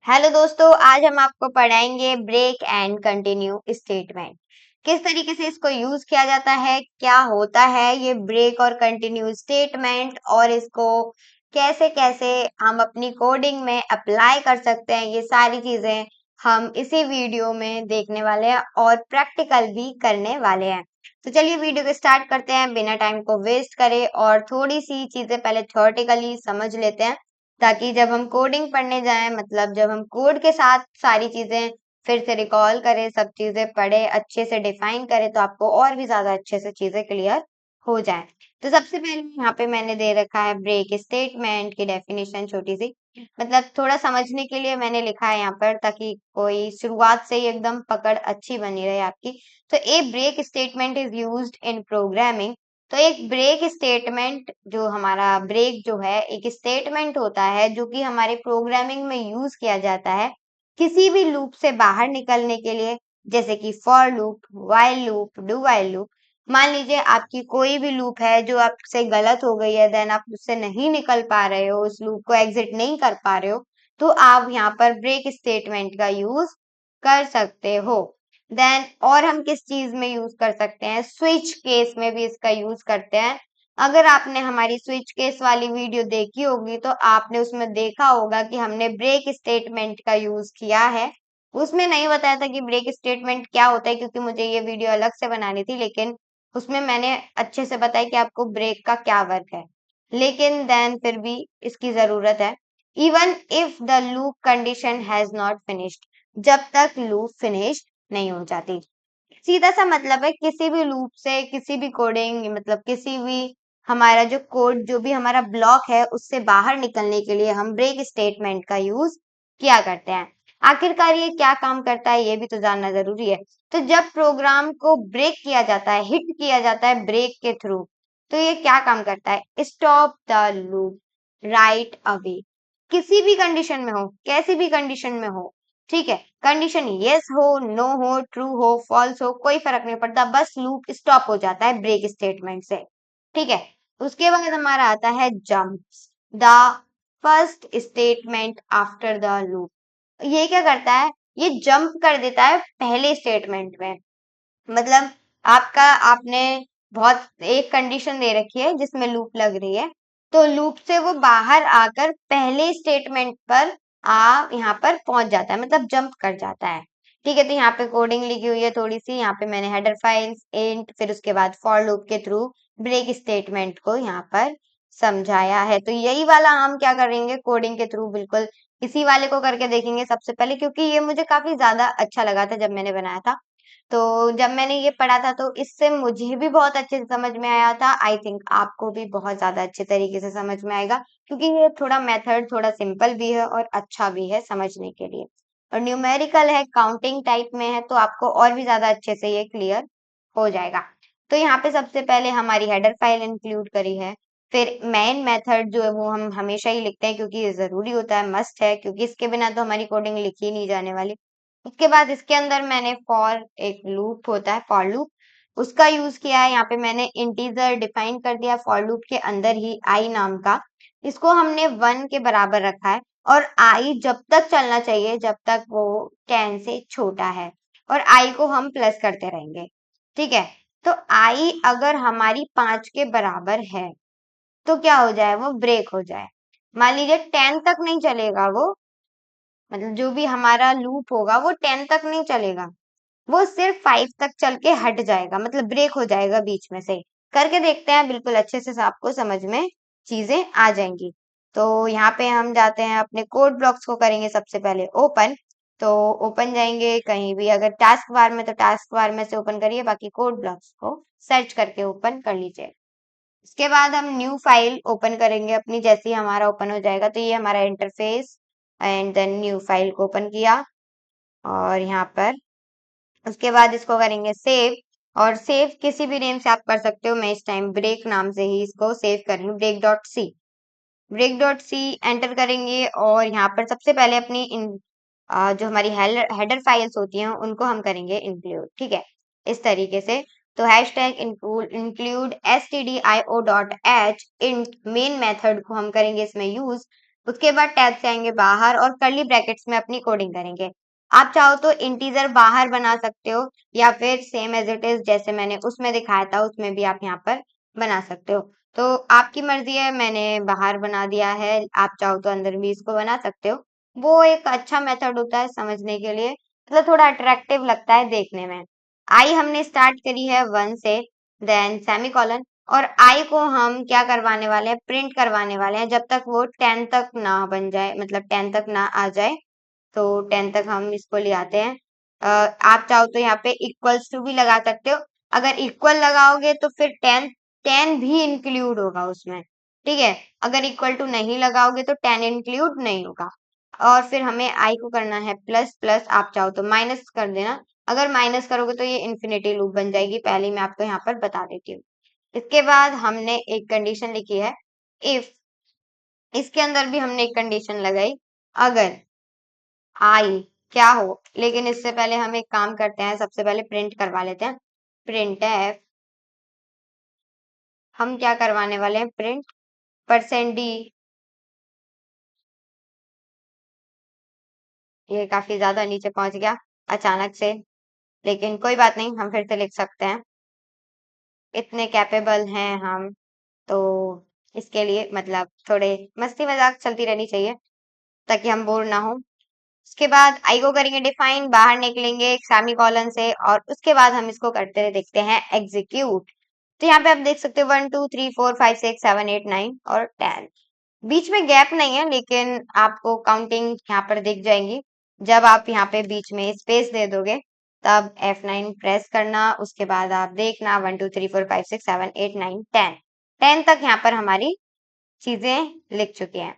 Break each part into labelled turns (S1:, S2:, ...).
S1: Hello दोस्तों, आज हम आपको पढ़ाएंगे ब्रेक एंड कंटिन्यू स्टेटमेंट। किस तरीके से इसको यूज किया जाता है, क्या होता है ये ब्रेक और कंटिन्यू स्टेटमेंट, और इसको कैसे कैसे हम अपनी कोडिंग में अप्लाई कर सकते हैं, ये सारी चीजें हम इसी वीडियो में देखने वाले हैं और प्रैक्टिकल भी करने वाले हैं। तो चलिए वीडियो को स्टार्ट करते हैं बिना टाइम को वेस्ट करे, और थोड़ी सी चीजें पहले थ्योरेटिकली समझ लेते हैं, ताकि जब हम कोडिंग पढ़ने जाएं, मतलब जब हम कोड के साथ सारी चीजें फिर से रिकॉल करें, सब चीजें पढ़े, अच्छे से डिफाइन करें, तो आपको और भी ज्यादा अच्छे से चीजें क्लियर हो जाएं। तो सबसे पहले यहाँ पे मैंने दे रखा है ब्रेक स्टेटमेंट की डेफिनेशन छोटी सी, मतलब थोड़ा समझने के लिए मैंने लिखा है यहाँ पर, ताकि कोई शुरुआत से ही एकदम पकड़ अच्छी बनी रहे आपकी। तो a break statement is used in programming. तो एक ब्रेक स्टेटमेंट, जो हमारा ब्रेक जो है एक स्टेटमेंट होता है जो कि हमारे प्रोग्रामिंग में यूज किया जाता है किसी भी लूप से बाहर निकलने के लिए, जैसे कि for loop, while loop, do while loop. मान लीजिए आपकी कोई भी लूप है जो आपसे गलत हो गई है, देन आप उससे नहीं निकल पा रहे हो, उस लूप को एग्जिट नहीं कर पा रहे हो, तो आप यहाँ पर ब्रेक स्टेटमेंट का यूज कर सकते हो। देन और हम किस चीज में यूज कर सकते हैं, स्विच केस में भी इसका यूज करते हैं। अगर आपने हमारी स्विच केस वाली वीडियो देखी होगी तो आपने उसमें देखा होगा कि हमने ब्रेक स्टेटमेंट का यूज किया है। उसमें नहीं बताया था कि ब्रेक स्टेटमेंट क्या होता है, क्योंकि मुझे ये वीडियो अलग से बनानी थी, लेकिन उसमें मैंने अच्छे से बताया कि आपको ब्रेक का क्या वर्क है। लेकिन देन फिर भी इसकी जरूरत है। Even if the loop condition has not finished, जब तक लूप फिनिश नहीं हो जाती। सीधा सा मतलब है, किसी भी लूप से, किसी भी कोडिंग, मतलब किसी भी हमारा जो कोड, जो भी हमारा ब्लॉक है, उससे बाहर निकलने के लिए हम ब्रेक स्टेटमेंट का यूज किया करते हैं। आखिरकार ये क्या काम करता है ये भी तो जानना जरूरी है। तो जब प्रोग्राम को ब्रेक किया जाता है, हिट किया जाता है ब्रेक के थ्रू, तो ये क्या काम करता है, stop the loop right away. किसी भी कंडीशन में हो, कैसी भी कंडीशन में हो, ठीक है, कंडीशन यस हो, नो हो, ट्रू हो, फॉल्स हो, कोई फर्क नहीं पड़ता, बस लूप स्टॉप हो जाता है ब्रेक स्टेटमेंट से। ठीक है, उसके बाद हमारा आता है jump, the first statement after the loop. ये क्या करता है, ये जंप कर देता है पहले स्टेटमेंट में। मतलब आपका, आपने बहुत एक कंडीशन दे रखी है जिसमें लूप लग रही है, तो लूप से वो बाहर आकर पहले स्टेटमेंट पर आप यहाँ पर पहुंच जाता है, मतलब जंप कर जाता है। ठीक है, तो यहाँ पे कोडिंग लिखी हुई है थोड़ी सी, यहाँ पे मैंने हेडर फाइल्स, इंट, फिर उसके बाद फॉर लूप के थ्रू ब्रेक स्टेटमेंट को यहाँ पर समझाया है। तो यही वाला हम क्या करेंगे कोडिंग के थ्रू, बिल्कुल इसी वाले को करके देखेंगे सबसे पहले, क्योंकि ये मुझे काफी ज्यादा अच्छा लगा था जब मैंने बनाया था। तो जब मैंने ये पढ़ा था तो इससे मुझे भी बहुत अच्छे से समझ में आया था। आई थिंक आपको भी बहुत ज्यादा अच्छे तरीके से समझ में आएगा, क्योंकि ये थोड़ा मेथड थोड़ा सिंपल भी है और अच्छा भी है समझने के लिए, और न्यूमेरिकल है, काउंटिंग टाइप में है, तो आपको और भी ज्यादा अच्छे से ये क्लियर हो जाएगा। तो यहाँ पे सबसे पहले हमारी हेडर फाइल इंक्लूड करी है, फिर मेन मेथड जो है वो हम हमेशा ही लिखते हैं, क्योंकि ये जरूरी होता है, मस्ट है, क्योंकि इसके बिना तो हमारी कोडिंग लिखी नहीं जाने वाली। उसके बाद इसके अंदर मैंने फॉर, एक लूप होता है फॉर लूप, उसका यूज किया है। यहाँ पे मैंने इंटीजर डिफाइन कर दिया फॉर लूप के अंदर ही, आई नाम का, इसको हमने 1 के बराबर रखा है, और आई जब तक चलना चाहिए जब तक वो 10 से छोटा है, और आई को हम प्लस करते रहेंगे। ठीक है, तो आई अगर हमारी 5 के बराबर है तो क्या हो जाए, वो ब्रेक हो जाए। मान लीजिए 10 तक नहीं चलेगा वो, मतलब जो भी हमारा लूप होगा वो 10 तक नहीं चलेगा, वो सिर्फ 5 तक चल के हट जाएगा, मतलब ब्रेक हो जाएगा बीच में से। करके देखते हैं, बिल्कुल अच्छे से आपको समझ में चीजें आ जाएंगी। तो यहाँ पे हम जाते हैं अपने कोड ब्लॉक्स को करेंगे सबसे पहले ओपन। तो ओपन जाएंगे कहीं भी, अगर टास्क बार में तो टास्क बार में से ओपन करिए, बाकी कोड ब्लॉक्स को सर्च करके ओपन कर लीजिए। उसके बाद हम न्यू फाइल ओपन करेंगे अपनी, जैसे ही हमारा ओपन हो जाएगा तो ये हमारा interface, and then new file को ओपन किया, और यहाँ पर उसके बाद इसको करेंगे सेव। और सेव किसी भी नेम से आप कर सकते हो, मैं इस टाइम ब्रेक नाम से ही इसको सेव कर लूँ, break dot C. Break dot C enter करेंगे, और यहाँ पर सबसे पहले अपनी जो हमारी हेडर फाइल्स होती हैं उनको हम करेंगे इंक्लूड। ठीक है, इस तरीके से। तो hash tag include stdio.h int main method को हम करेंगे इसमें यूज। उसके बाद टैब से आएंगे बाहर और कर्ली ब्रैकेट्स में अपनी कोडिंग करेंगे। आप चाहो तो इंटीजर बाहर बना सकते हो या फिर सेम एज इट इज जैसे मैंने उसमें दिखाया था उसमें भी आप यहाँ पर बना सकते हो। तो आपकी मर्जी है, मैंने बाहर बना दिया है, आप चाहो तो अंदर भी इसको बना सकते हो। वो एक अच्छा मेथड होता है समझने के लिए, मतलब थोड़ा अट्रैक्टिव लगता है देखने में। आई हमने स्टार्ट करी है 1 से, देन सेमीकोलन, और आई को हम क्या करवाने वाले हैं, प्रिंट करवाने वाले हैं जब तक वो 10 तक ना बन जाए, मतलब 10 तक ना आ जाए। तो 10 तक हम इसको ले आते हैं। आप चाहो तो यहाँ पे इक्वल्स टू भी लगा सकते हो। अगर इक्वल लगाओगे तो फिर 10 10 भी इंक्लूड होगा उसमें, ठीक है। अगर इक्वल टू नहीं लगाओगे तो 10 इंक्लूड नहीं होगा। और फिर हमें आई को करना है प्लस प्लस, आप चाहो तो माइनस कर देना। अगर माइनस करोगे तो ये इन्फिनिटी लूप बन जाएगी, पहले मैं आपको यहाँ पर बता देती हूँ। इसके बाद हमने एक कंडीशन लिखी है इफ, इसके अंदर भी हमने एक कंडीशन लगाई अगर आई क्या हो। लेकिन इससे पहले हम एक काम करते हैं, सबसे पहले प्रिंट करवा लेते हैं। प्रिंट एफ, हम क्या करवाने वाले हैं, प्रिंट %d। ये काफी ज्यादा नीचे पहुंच गया अचानक से, लेकिन कोई बात नहीं, हम फिर से लिख सकते हैं। इतने कैपेबल हैं हम, तो इसके लिए मतलब थोड़े मस्ती मजाक चलती रहनी चाहिए ताकि हम बोर ना हो। उसके बाद आई को करेंगे डिफाइन, बाहर निकलेंगे एक सेमी कॉलन से, और उसके बाद हम इसको करते हुए देखते हैं एग्जीक्यूट। तो यहाँ पे आप देख सकते हो 1 2 3 4 5 6 7 8 9 और 10, बीच में गैप नहीं है, लेकिन आपको काउंटिंग यहाँ पर दिख जाएंगी। जब आप यहाँ पे बीच में स्पेस दे दोगे तब F9 प्रेस करना, उसके बाद आप देखना 1 2 3 4 5 6 7 8 9 10, 10 तक यहाँ पर हमारी चीजें लिख चुकी हैं।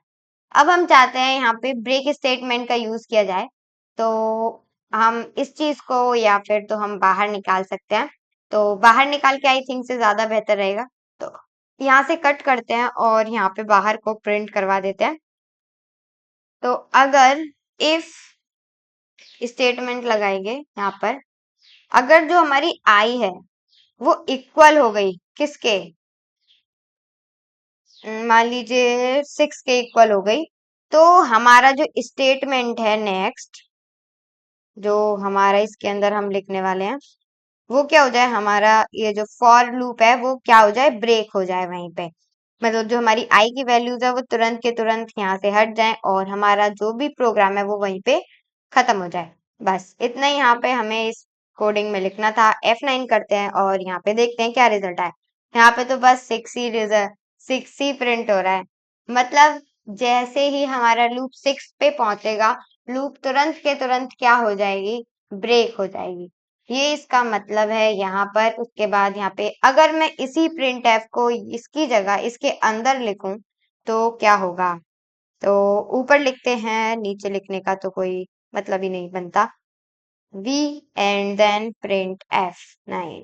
S1: अब हम चाहते हैं यहाँ पे ब्रेक स्टेटमेंट का यूज किया जाए, तो हम इस चीज को या फिर तो हम बाहर निकाल सकते हैं। तो बाहर निकाल के आई थिंक से ज्यादा बेहतर रहेगा। तो यहाँ से कट करते हैं और यहाँ पे बाहर को प्रिंट करवा देते हैं। तो अगर इफ स्टेटमेंट लगाएंगे यहाँ पर, अगर जो हमारी आई है वो इक्वल हो गई किसके, मान लीजिए 6 के इक्वल हो गई, तो हमारा जो स्टेटमेंट है नेक्स्ट, जो हमारा इसके अंदर हम लिखने वाले हैं, वो क्या हो जाए, हमारा ये जो फॉर लूप है वो क्या हो जाए, ब्रेक हो जाए वहीं पे। मतलब जो हमारी आई की वैल्यूज है वो तुरंत के तुरंत यहाँ से हट जाए और हमारा जो भी प्रोग्राम है वो वहीं पे खत्म हो जाए। बस इतना ही यहाँ पे हमें इस कोडिंग में लिखना था। F9 करते हैं और यहाँ पे देखते हैं क्या रिजल्ट आए। यहाँ पे तो बस 6 ही प्रिंट हो रहा है। मतलब जैसे ही हमारा लूप 6 पे पहुंचेगा, लूप तुरंत के तुरंत क्या हो जाएगी, ब्रेक हो जाएगी। ये इसका मतलब है यहाँ पर। उसके बाद यहाँ पे अगर मैं इसी प्रिंट एफ को इसकी जगह इसके अंदर लिखूं तो क्या होगा, तो ऊपर लिखते हैं, नीचे लिखने का तो कोई मतलब ही नहीं बनता। We and then print F9।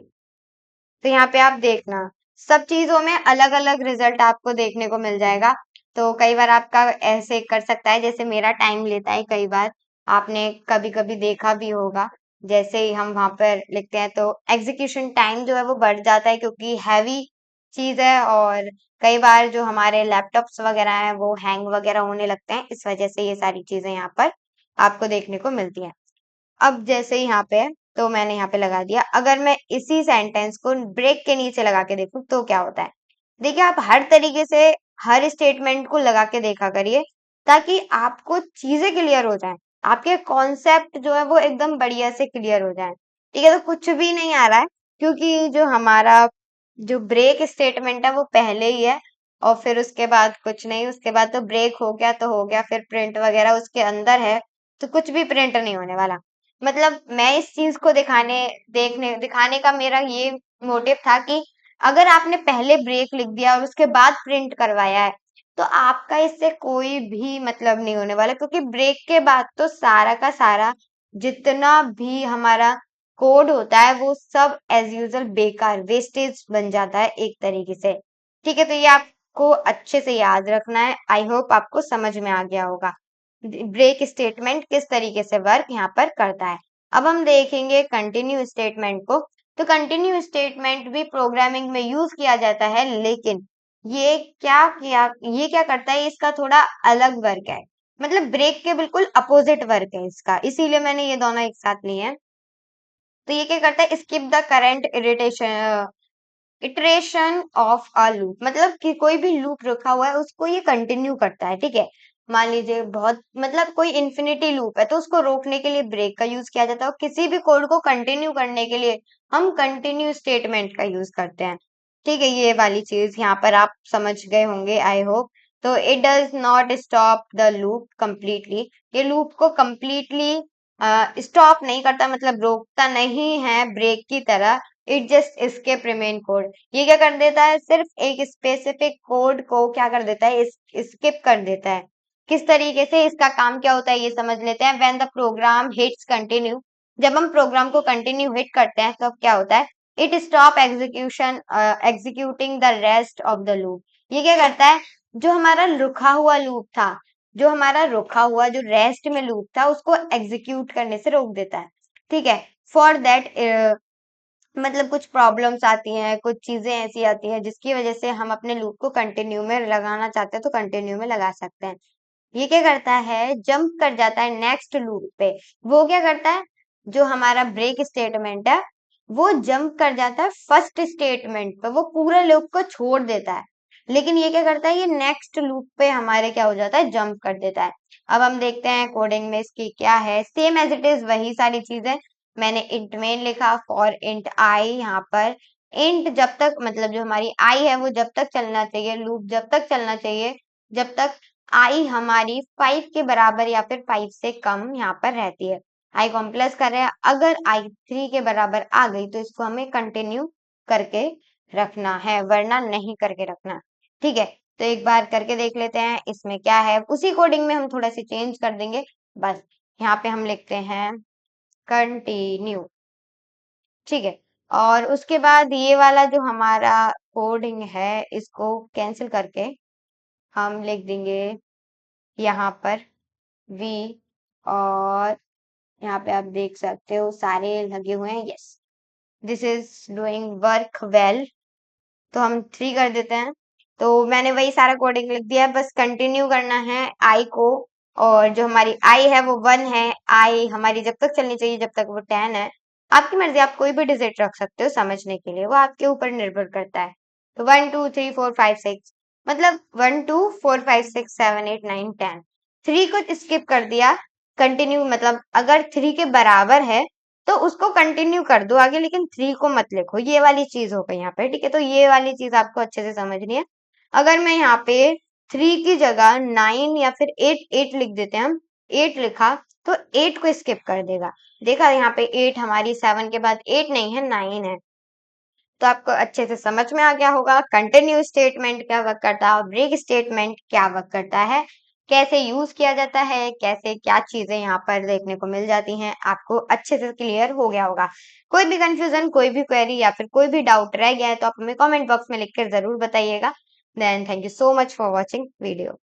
S1: तो यहाँ पे आप देखना सब चीजों में अलग अलग रिजल्ट आपको देखने को मिल जाएगा। तो कई बार आपका ऐसे कर सकता है, जैसे मेरा टाइम लेता है कई बार, आपने कभी कभी देखा भी होगा। जैसे ही हम वहां पर लिखते हैं तो एग्जीक्यूशन टाइम जो है वो बढ़ जाता है, क्योंकि हैवी चीज है, और कई बार जो हमारे लैपटॉप्स वगैरह हैं वो हैंग वगैरह होने लगते हैं, इस वजह से ये सारी चीजें यहाँ पर आपको देखने को मिलती हैं। अब जैसे यहाँ पे है, तो मैंने यहाँ पे लगा दिया। अगर मैं इसी सेंटेंस को ब्रेक के नीचे लगा के देखूं तो क्या होता है, देखिए आप हर तरीके से हर स्टेटमेंट को लगा के देखा करिए ताकि आपको चीजें क्लियर हो जाएं, आपके कॉन्सेप्ट जो है वो एकदम बढ़िया से क्लियर हो जाएं। ठीक है, तो कुछ भी नहीं आ रहा है क्योंकि जो हमारा जो ब्रेक स्टेटमेंट है वो पहले ही है, और फिर उसके बाद कुछ नहीं, उसके बाद तो ब्रेक हो गया तो हो गया, फिर प्रिंट वगैरह उसके अंदर है, तो कुछ भी प्रिंट नहीं होने वाला। मतलब मैं इस चीज को दिखाने का मेरा ये मोटिव था कि अगर आपने पहले ब्रेक लिख दिया और उसके बाद प्रिंट करवाया है तो आपका इससे कोई भी मतलब नहीं होने वाला, क्योंकि ब्रेक के बाद तो सारा का सारा जितना भी हमारा कोड होता है वो सब एज यूजल बेकार वेस्टेज बन जाता है एक तरीके से। ठीक है, तो ये आपको अच्छे से याद रखना है। आई होप आपको समझ में आ गया होगा ब्रेक स्टेटमेंट किस तरीके से वर्क यहाँ पर करता है। अब हम देखेंगे कंटिन्यू स्टेटमेंट को। तो कंटिन्यू स्टेटमेंट भी प्रोग्रामिंग में यूज किया जाता है, लेकिन ये क्या किया, ये क्या करता है, इसका थोड़ा अलग वर्क है, मतलब ब्रेक के बिल्कुल अपोजिट वर्क है इसका, इसीलिए मैंने ये दोनों एक साथ लिए हैं। तो ये क्या करता है, skip the current irritation iteration of a loop, मतलब कि कोई भी लूप रखा हुआ है उसको ये कंटिन्यू करता है, ठीक है। मान लीजिए बहुत मतलब कोई इन्फिनिटी लूप है तो उसको रोकने के लिए ब्रेक का यूज किया जाता है, और किसी भी कोड को कंटिन्यू करने के लिए हम कंटिन्यू स्टेटमेंट का यूज करते हैं, ठीक है। ये वाली चीज यहाँ पर आप समझ गए होंगे आई होप। तो it does not stop the loop completely, ये लूप को कंप्लीटली स्टॉप नहीं करता, मतलब रोकता नहीं है ब्रेक की तरह। It just skip remain code, ये क्या कर देता है, सिर्फ एक स्पेसिफिक कोड को क्या कर देता है, स्किप कर देता है। किस तरीके से इसका काम क्या होता है ये समझ लेते हैं। When the program hits continue, जब हम प्रोग्राम को कंटिन्यू हिट करते हैं तब क्या होता है, it stop execution executing the rest of the loop, ये क्या करता है, जो हमारा रुका हुआ लूप था, जो हमारा रुका हुआ जो रेस्ट में लूप था उसको एग्जीक्यूट करने से रोक देता है, ठीक है। फॉर दैट मतलब कुछ प्रॉब्लम्स आती हैं, कुछ चीजें ऐसी आती हैं जिसकी वजह से हम अपने लूप को कंटिन्यू में लगाना चाहते हैं तो कंटिन्यू में लगा सकते हैं। ये क्या करता है, जंप कर जाता है नेक्स्ट लूप पे। वो क्या करता है, जो हमारा ब्रेक स्टेटमेंट है वो जंप कर जाता है फर्स्ट स्टेटमेंट पे, वो पूरा लूप को छोड़ देता है। लेकिन ये क्या करता है, ये नेक्स्ट लूप पे हमारे क्या हो जाता है, जंप कर देता है। अब हम देखते हैं कोडिंग में इसकी क्या है, सेम एज इट इज वही सारी चीजें। मैंने इंट मेन लिखा, फॉर इंट आई, यहाँ पर इंट जब तक मतलब जो हमारी आई है वो जब तक चलना चाहिए, लूप जब तक चलना चाहिए जब तक आई हमारी 5 के बराबर या फिर 5 से कम यहाँ पर रहती है। आई को हम प्लस कर रहे हैं, अगर आई 3 के बराबर आ गई तो इसको हमें कंटिन्यू करके रखना है, वरना नहीं करके रखना, ठीक है। तो एक बार करके देख लेते हैं इसमें क्या है, उसी कोडिंग में हम थोड़ा सी चेंज कर देंगे बस। यहाँ पे हम लिखते हैं कंटिन्यू, ठीक है। और उसके बाद ये वाला जो हमारा कोडिंग है इसको कैंसिल करके हम लिख देंगे यहाँ पर वी, और यहाँ पे आप देख सकते हो सारे लगे हुए हैं, yes this is doing work well. तो हम 3 कर देते हैं। तो मैंने वही सारा कोडिंग लिख दिया है, बस कंटिन्यू करना है आई को। और जो हमारी आई है वो 1 है, आई हमारी जब तक चलनी चाहिए जब तक वो 10 है। आपकी मर्जी, आप कोई भी डिजिट रख सकते हो समझने के लिए, वो आपके ऊपर निर्भर करता है। तो 1 2 3 4 5 6, मतलब 1 2 4 5 6 7 8 9 10, 3 को स्किप कर दिया। कंटिन्यू मतलब अगर 3 के बराबर है तो उसको कंटिन्यू कर दो आगे, लेकिन 3 को मत लिखो, ये वाली चीज हो गई यहाँ पे, ठीक है। तो ये वाली चीज आपको अच्छे से समझनी है। अगर मैं यहाँ पे 3 की जगह 9 या फिर 8 8 लिख देते हैं हम, 8 लिखा तो 8 को स्किप कर देगा। देखा यहाँ पे 8 हमारी 7 के बाद 8 नहीं है 9 है। तो आपको अच्छे से समझ में आ गया होगा कंटिन्यू स्टेटमेंट क्या वर्क करता है, ब्रेक स्टेटमेंट क्या वर्क करता है, कैसे यूज किया जाता है, कैसे क्या चीजें यहाँ पर देखने को मिल जाती हैं, आपको अच्छे से क्लियर हो गया होगा। कोई भी कंफ्यूजन, कोई भी क्वेरी या फिर कोई भी डाउट रह गया है तो आप हमें कमेंट बॉक्स में लिखकर जरूर बताइएगा। Then thank you so much for watching video.